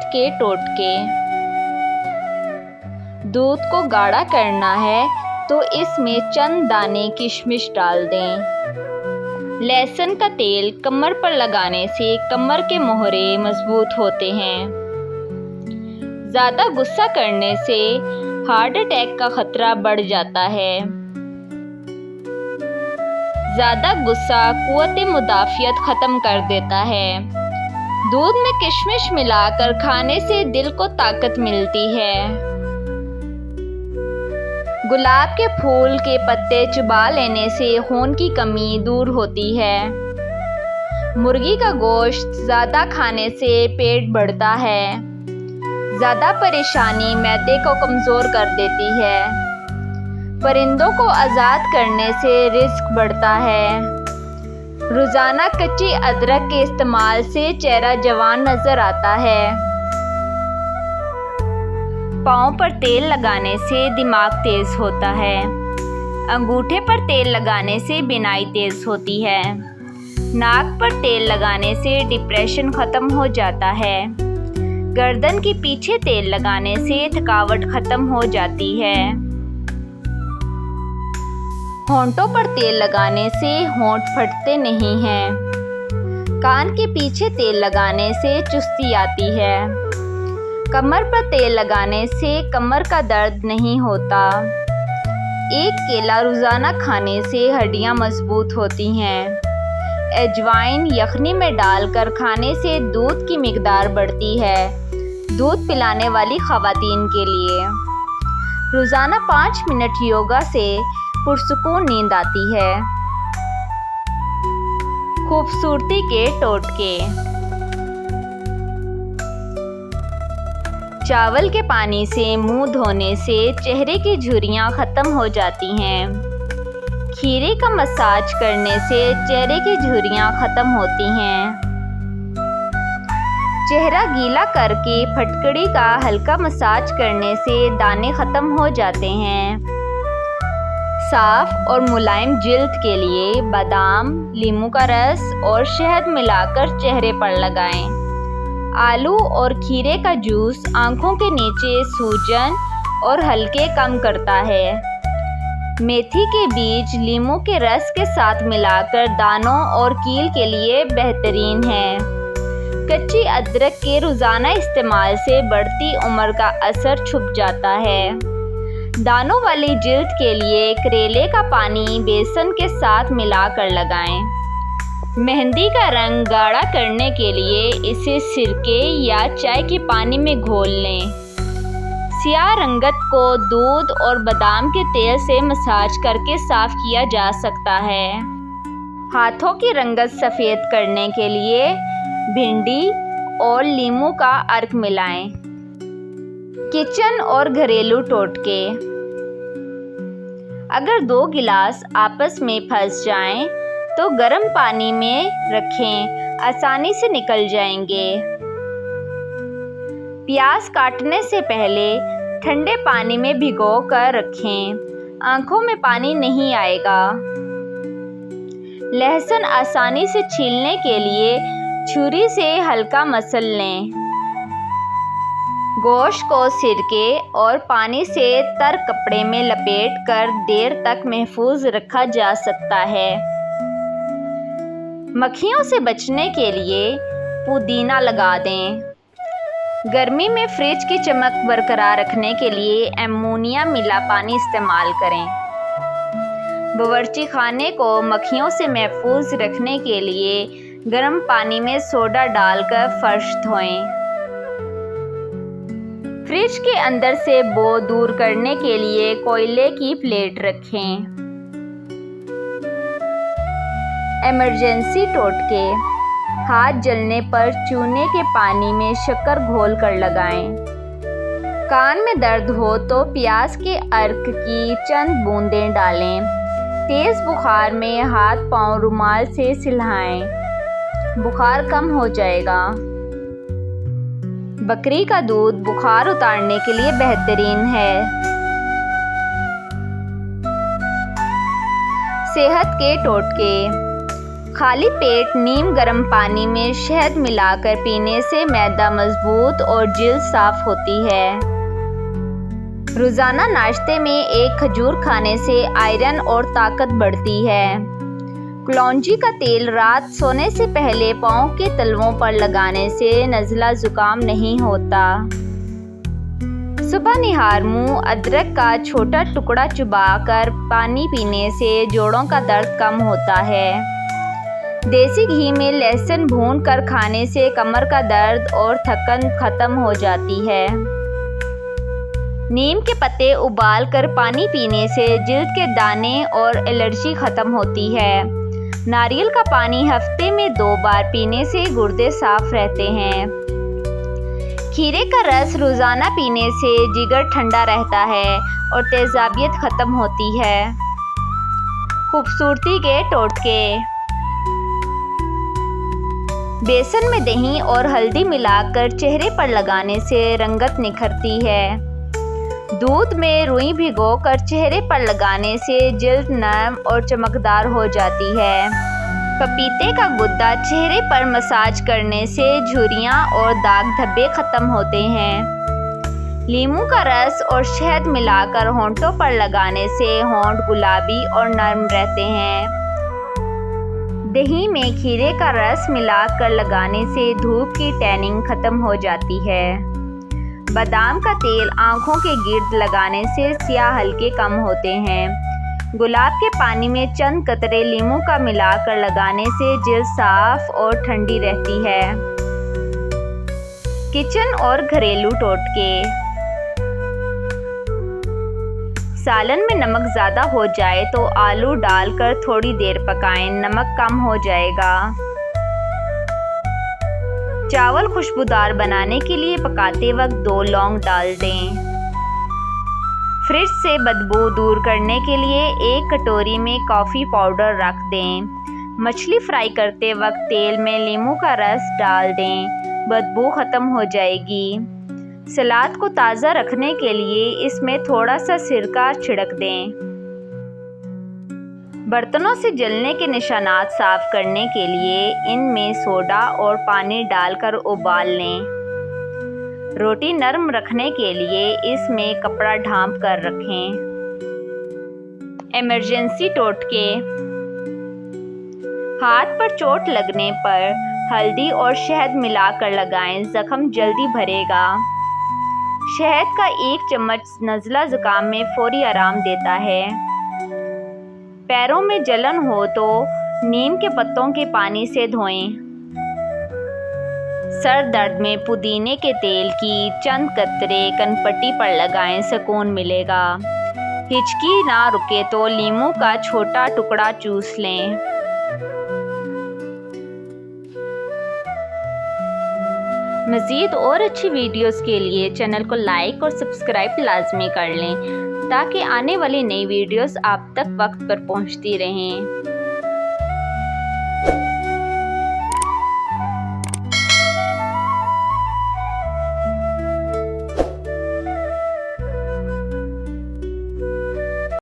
सेहत के टोटके। दूध को गाढ़ा करना है तो इसमें चंद दाने किशमिश डाल दें। लहसुन का तेल कमर पर लगाने से कमर के मोहरे मजबूत होते हैं। ज़्यादा गुस्सा करने से हार्ट अटैक का खतरा बढ़ जाता है। ज़्यादा गुस्सा कुव्वत मुदाफ़ियत ख़त्म कर देता है। दूध में किशमिश मिलाकर खाने से दिल को ताकत मिलती है। गुलाब के फूल के पत्ते चबा लेने से खून की कमी दूर होती है। मुर्गी का गोश्त ज़्यादा खाने से पेट बढ़ता है। ज़्यादा परेशानी मैदे को कमज़ोर कर देती है। परिंदों को आज़ाद करने से रिस्क बढ़ता है। रोज़ाना कच्ची अदरक के इस्तेमाल से चेहरा जवान नज़र आता है। पाँव पर तेल लगाने से दिमाग तेज़ होता है। अंगूठे पर तेल लगाने से बीनाई तेज़ होती है। नाक पर तेल लगाने से डिप्रेशन ख़त्म हो जाता है। गर्दन के पीछे तेल लगाने से थकावट ख़त्म हो जाती है। होंठों पर तेल लगाने से होंठ फटते नहीं हैं। कान के पीछे तेल लगाने से चुस्ती आती है। कमर पर तेल लगाने से कमर का दर्द नहीं होता। एक केला रोज़ाना खाने से हड्डियां मजबूत होती हैं। अजवाइन यखनी में डालकर खाने से दूध की मिकदार बढ़ती है। दूध पिलाने वाली ख़वातीन के लिए रोज़ाना 5 मिनट योगा से पुरसुकून नींद आती है। खूबसूरती के टोटके। चावल के पानी से मुंह धोने से चेहरे की झुर्रियां ख़त्म हो जाती हैं। खीरे का मसाज करने से चेहरे की झुर्रियां ख़त्म होती हैं। चेहरा गीला करके फटकड़ी का हल्का मसाज करने से दाने ख़त्म हो जाते हैं। साफ और मुलायम जिल्द के लिए बादाम, नींबू का रस और शहद मिलाकर चेहरे पर लगाएं। आलू और खीरे का जूस आंखों के नीचे सूजन और हल्के कम करता है। मेथी के बीज नींबू के रस के साथ मिलाकर दानों और कील के लिए बेहतरीन है। कच्ची अदरक के रोज़ाना इस्तेमाल से बढ़ती उम्र का असर छुप जाता है। दानों वाली जिल्द के लिए करेले का पानी बेसन के साथ मिलाकर लगाएं। मेहंदी का रंग गाढ़ा करने के लिए इसे सिरके या चाय के पानी में घोल लें। सियाह रंगत को दूध और बादाम के तेल से मसाज करके साफ किया जा सकता है। हाथों की रंगत सफ़ेद करने के लिए भिंडी और नींबू का अर्क मिलाएं। किचन और घरेलू टोटके। अगर 2 गिलास आपस में फंस जाएं तो गर्म पानी में रखें, आसानी से निकल जाएंगे। प्याज काटने से पहले ठंडे पानी में भिगो कर रखें, आंखों में पानी नहीं आएगा। लहसुन आसानी से छीलने के लिए छुरी से हल्का मसल लें। गोश्त को सिरके और पानी से तर कपड़े में लपेटकर देर तक महफूज रखा जा सकता है। मक्खियों से बचने के लिए पुदीना लगा दें। गर्मी में फ्रिज की चमक बरकरार रखने के लिए अमोनिया मिला पानी इस्तेमाल करें। बावर्ची खाने को मक्खियों से महफूज रखने के लिए गर्म पानी में सोडा डालकर फर्श धोएं। फ्रिज के अंदर से बो दूर करने के लिए कोयले की प्लेट रखें। इमरजेंसी टोटके। हाथ जलने पर चूने के पानी में शक्कर घोल कर लगाएं। कान में दर्द हो तो प्याज के अर्क की चंद बूंदें डालें। तेज़ बुखार में हाथ पांव रुमाल से सिलहाएं, बुखार कम हो जाएगा। बकरी का दूध बुखार उतारने के लिए बेहतरीन है। सेहत के टोटके। खाली पेट नीम गर्म पानी में शहद मिलाकर पीने से मैदा मजबूत और जिल्द साफ होती है। रोज़ाना नाश्ते में एक खजूर खाने से आयरन और ताकत बढ़ती है। कलौंजी का तेल रात सोने से पहले पाँव के तलवों पर लगाने से नज़ला ज़ुकाम नहीं होता। सुबह निहार मुंह अदरक का छोटा टुकड़ा चबाकर पानी पीने से जोड़ों का दर्द कम होता है। देसी घी में लहसुन भून कर खाने से कमर का दर्द और थकन खत्म हो जाती है। नीम के पत्ते उबाल कर पानी पीने से जिल्द के दाने और एलर्जी खत्म होती है। नारियल का पानी हफ्ते में 2 बार पीने से गुर्दे साफ रहते हैं। खीरे का रस रोज़ाना पीने से जिगर ठंडा रहता है और तेज़ाबियत खत्म होती है। खूबसूरती के टोटके। बेसन में दही और हल्दी मिलाकर चेहरे पर लगाने से रंगत निखरती है। दूध में रुई भिगोकर चेहरे पर लगाने से जिल्द नरम और चमकदार हो जाती है। पपीते का गुद्दा चेहरे पर मसाज करने से झुर्रियाँ और दाग धब्बे खत्म होते हैं। नींबू का रस और शहद मिलाकर होंठों पर लगाने से होंठ गुलाबी और नरम रहते हैं। दही में खीरे का रस मिलाकर लगाने से धूप की टैनिंग खत्म हो जाती है। बादाम का तेल आँखों के गिर्द लगाने से स्याह हल्के कम होते हैं। गुलाब के पानी में चंद कतरे नींबू का मिलाकर लगाने से जिल्द साफ और ठंडी रहती है। किचन और घरेलू टोटके। सालन में नमक ज़्यादा हो जाए तो आलू डालकर थोड़ी देर पकाएं, नमक कम हो जाएगा। चावल खुशबूदार बनाने के लिए पकाते वक्त 2 लौंग डाल दें। फ्रिज से बदबू दूर करने के लिए 1 कटोरी में कॉफ़ी पाउडर रख दें। मछली फ्राई करते वक्त तेल में नींबू का रस डाल दें, बदबू ख़त्म हो जाएगी। सलाद को ताज़ा रखने के लिए इसमें थोड़ा सा सिरका छिड़क दें। बर्तनों से जलने के निशानात साफ करने के लिए इनमें सोडा और पानी डालकर उबाल लें। रोटी नरम रखने के लिए इसमें कपड़ा ढांप कर रखें। इमरजेंसी टोटके। हाथ पर चोट लगने पर हल्दी और शहद मिलाकर लगाएं, जख्म जल्दी भरेगा। शहद का 1 चम्मच नज़ला ज़ुकाम में फौरी आराम देता है। पैरों में जलन हो तो नीम के पत्तों के पानी से धोएं। सर दर्द में पुदीने के तेल की चंद कतरे कनपट्टी पर लगाएं, सुकून मिलेगा। हिचकी ना रुके तो नींबू का छोटा टुकड़ा चूस लें। मज़ीद और अच्छी वीडियोस के लिए चैनल को लाइक और सब्सक्राइब लाजमी कर लें ताकि आने वाली नई वीडियोस आप तक वक्त पर पहुंचती रहें।